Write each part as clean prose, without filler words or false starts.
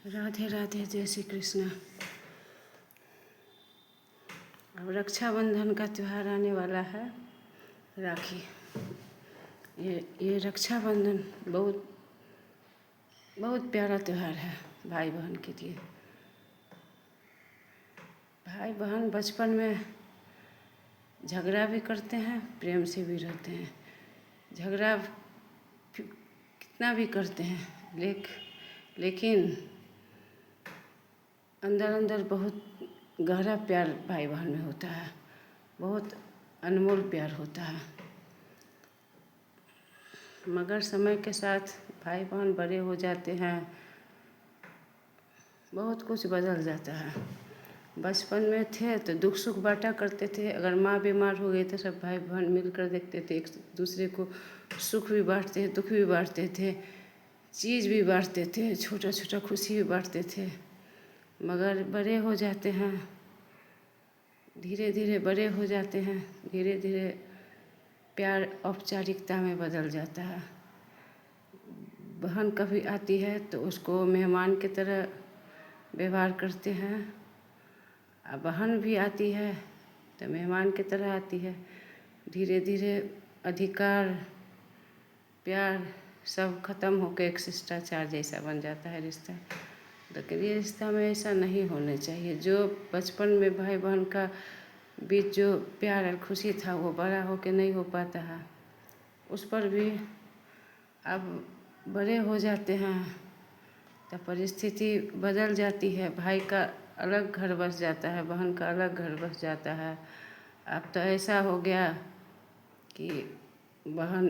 राधे राधे, जय श्री कृष्ण। अब रक्षाबंधन का त्यौहार आने वाला है, राखी। ये रक्षाबंधन बहुत बहुत प्यारा त्यौहार है भाई बहन के लिए। भाई बहन बचपन में झगड़ा भी करते हैं, प्रेम से भी रहते हैं। झगड़ा कितना भी करते हैं, लेकिन अंदर अंदर बहुत गहरा प्यार भाई बहन में होता है, बहुत अनमोल प्यार होता है। मगर समय के साथ भाई बहन बड़े हो जाते हैं, बहुत कुछ बदल जाता है। बचपन में थे तो दुख सुख बांटा करते थे। अगर माँ बीमार हो गई तो सब भाई बहन मिलकर देखते थे, एक दूसरे को सुख भी बांटते, दुख भी बांटते थे, चीज़ भी बांटते थे, छोटा छोटा खुशी भी बांटते थे। मगर बड़े हो जाते हैं, धीरे धीरे बड़े हो जाते हैं, धीरे धीरे प्यार औपचारिकता में बदल जाता है। बहन कभी आती है तो उसको मेहमान की तरह व्यवहार करते हैं, और बहन भी आती है तो मेहमान की तरह आती है। धीरे धीरे अधिकार प्यार सब खत्म होकर एक शिष्टाचार जैसा बन जाता है रिश्ता। लेकिन ये रिश्ता में ऐसा नहीं होना चाहिए। जो बचपन में भाई बहन का बीच जो प्यार और खुशी था वो बड़ा होकर नहीं हो पाता है। उस पर भी अब बड़े हो जाते हैं तो परिस्थिति बदल जाती है। भाई का अलग घर बस जाता है, बहन का अलग घर बस जाता है। अब तो ऐसा हो गया कि बहन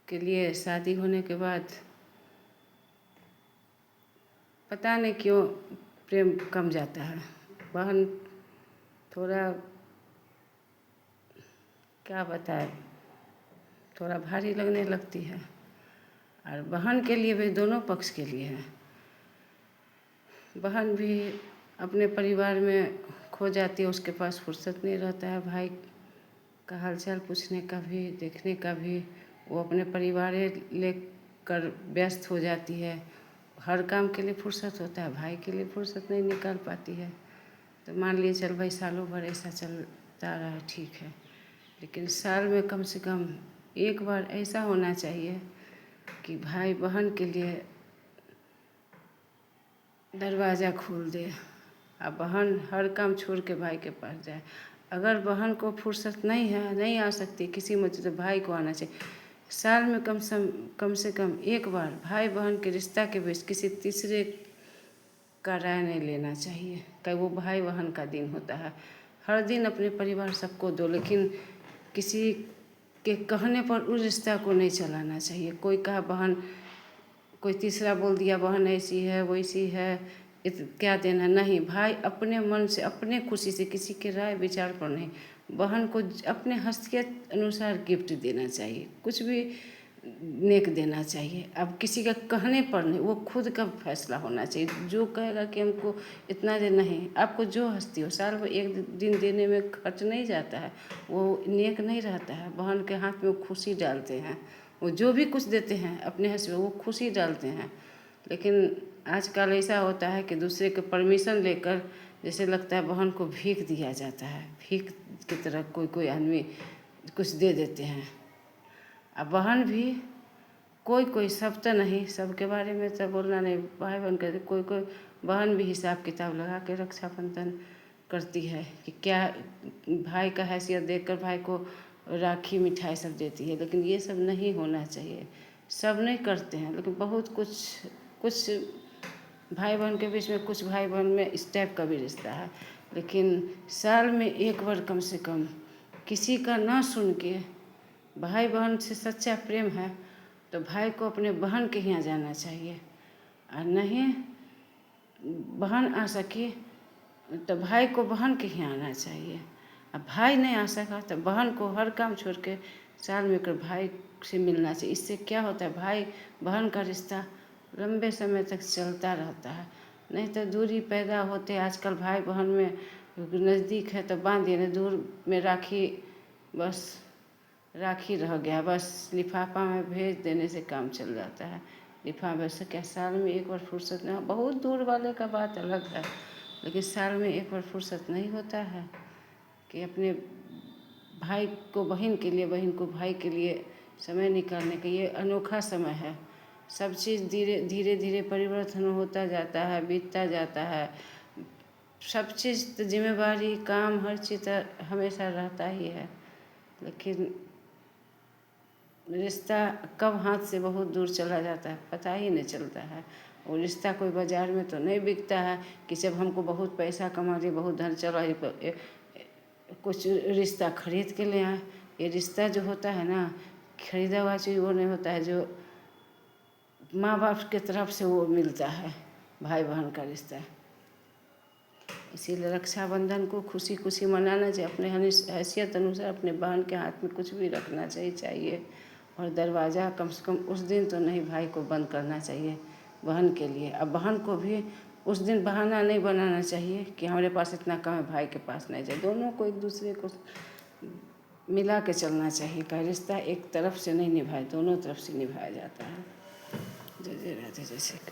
के लिए शादी होने के बाद पता नहीं क्यों प्रेम कम जाता है। बहन थोड़ा क्या बताए, थोड़ा भारी लगने लगती है। और बहन के लिए भी दोनों पक्ष के लिए है। बहन भी अपने परिवार में खो जाती है, उसके पास फुर्सत नहीं रहता है भाई का हालचाल पूछने का भी, देखने का भी। वो अपने परिवार लेकर व्यस्त हो जाती है। हर काम के लिए फुर्सत होता है, भाई के लिए फुर्सत नहीं निकाल पाती है। तो मान लिए चल भाई सालों भर ऐसा चलता रहा है, ठीक है। लेकिन साल में कम से कम एक बार ऐसा होना चाहिए कि भाई बहन के लिए दरवाज़ा खोल दे, और बहन हर काम छोड़ के भाई के पास जाए। अगर बहन को फुर्सत नहीं है, नहीं आ सकती किसी वजह से, भाई को आना चाहिए। साल में कम से कम एक बार भाई बहन के रिश्ता के बीच किसी तीसरे का राय नहीं लेना चाहिए। कि वो भाई बहन का दिन होता है, हर दिन अपने परिवार सबको दो, लेकिन किसी के कहने पर उस रिश्ता को नहीं चलाना चाहिए। कोई कहा बहन, कोई तीसरा बोल दिया बहन ऐसी है वैसी है, क्या देना। नहीं, भाई अपने मन से अपने खुशी से, किसी के राय विचार पर नहीं, बहन को अपने हैसियत अनुसार गिफ्ट देना चाहिए, कुछ भी नेक देना चाहिए। अब किसी का कहने पर नहीं, वो खुद का फैसला होना चाहिए। जो कहेगा कि हमको इतना दे, नहीं, आपको जो हस्ती हो, साल में एक दिन देने में खर्च नहीं जाता है, वो नेक नहीं रहता है। बहन के हाथ में वो खुशी डालते हैं, वो जो भी कुछ देते हैं अपने हंस में वो खुशी डालते हैं। लेकिन आजकल ऐसा होता है कि दूसरे के परमिशन लेकर, जैसे लगता है बहन को भीख दिया जाता है, भीख की तरह कोई आदमी कुछ दे देते हैं। अब बहन भी कोई सब तो नहीं, सबके बारे में तो बोलना नहीं। भाई बहन कहते कोई बहन भी हिसाब किताब लगा के रक्षाबंधन करती है कि क्या भाई का हैसियत देखकर भाई को राखी मिठाई सब देती है। लेकिन ये सब नहीं होना चाहिए। सब नहीं करते हैं, लेकिन बहुत कुछ भाई बहन के बीच में, कुछ भाई बहन में इस टाइप का भी रिश्ता है। लेकिन साल में एक बार कम से कम किसी का ना सुन के, भाई बहन से सच्चा प्रेम है तो भाई को अपने बहन के यहाँ जाना चाहिए। और नहीं बहन आ सकी तो भाई को बहन के यहाँ आना चाहिए। अब भाई नहीं आ सका तो बहन को हर काम छोड़ के साल में कर भाई से मिलना चाहिए। इससे क्या होता है, भाई बहन का रिश्ता लंबे समय तक चलता रहता है। नहीं तो दूरी पैदा होते, आजकल भाई बहन में नज़दीक है तो बांध दिए, दूर में राखी, बस राखी रह गया, बस लिफाफा में भेज देने से काम चल जाता है। लिफाफे वैसे क्या साल में एक बार फुर्सत ना, बहुत दूर वाले का बात अलग है, लेकिन साल में एक बार फुर्सत नहीं होता है कि अपने भाई को बहन के लिए, बहन को भाई के लिए समय निकालने का ये अनोखा समय है। सब चीज़ धीरे धीरे धीरे परिवर्तन होता जाता है, बीतता जाता है। सब चीज़ तो जिम्मेवारी काम हर चीज़ हमेशा रहता ही है, लेकिन रिश्ता कब हाथ से बहुत दूर चला जाता है पता ही नहीं चलता है। वो रिश्ता कोई बाज़ार में तो नहीं बिकता है कि जब हमको बहुत पैसा कमा लिए, बहुत धन चला कुछ रिश्ता खरीद के ले आए। ये रिश्ता जो होता है ना, खरीदा हुआ चीज़ वो नहीं होता है, जो माँ बाप के तरफ से वो मिलता है, भाई बहन का रिश्ता। इसीलिए रक्षाबंधन को खुशी खुशी मनाना चाहिए। अपने हैसियत अनुसार अपने बहन के हाथ में कुछ भी रखना चाहिए और दरवाज़ा कम से कम उस दिन तो नहीं भाई को बंद करना चाहिए बहन के लिए। अब बहन को भी उस दिन बहाना नहीं बनाना चाहिए कि हमारे पास इतना कम है, भाई के पास नहीं जाए। दोनों को एक दूसरे को मिला के चलना चाहिए का रिश्ता एक तरफ से नहीं निभाए, दोनों तरफ से निभाया जाता है। जय जय राधे, जय श्री कृष्ण।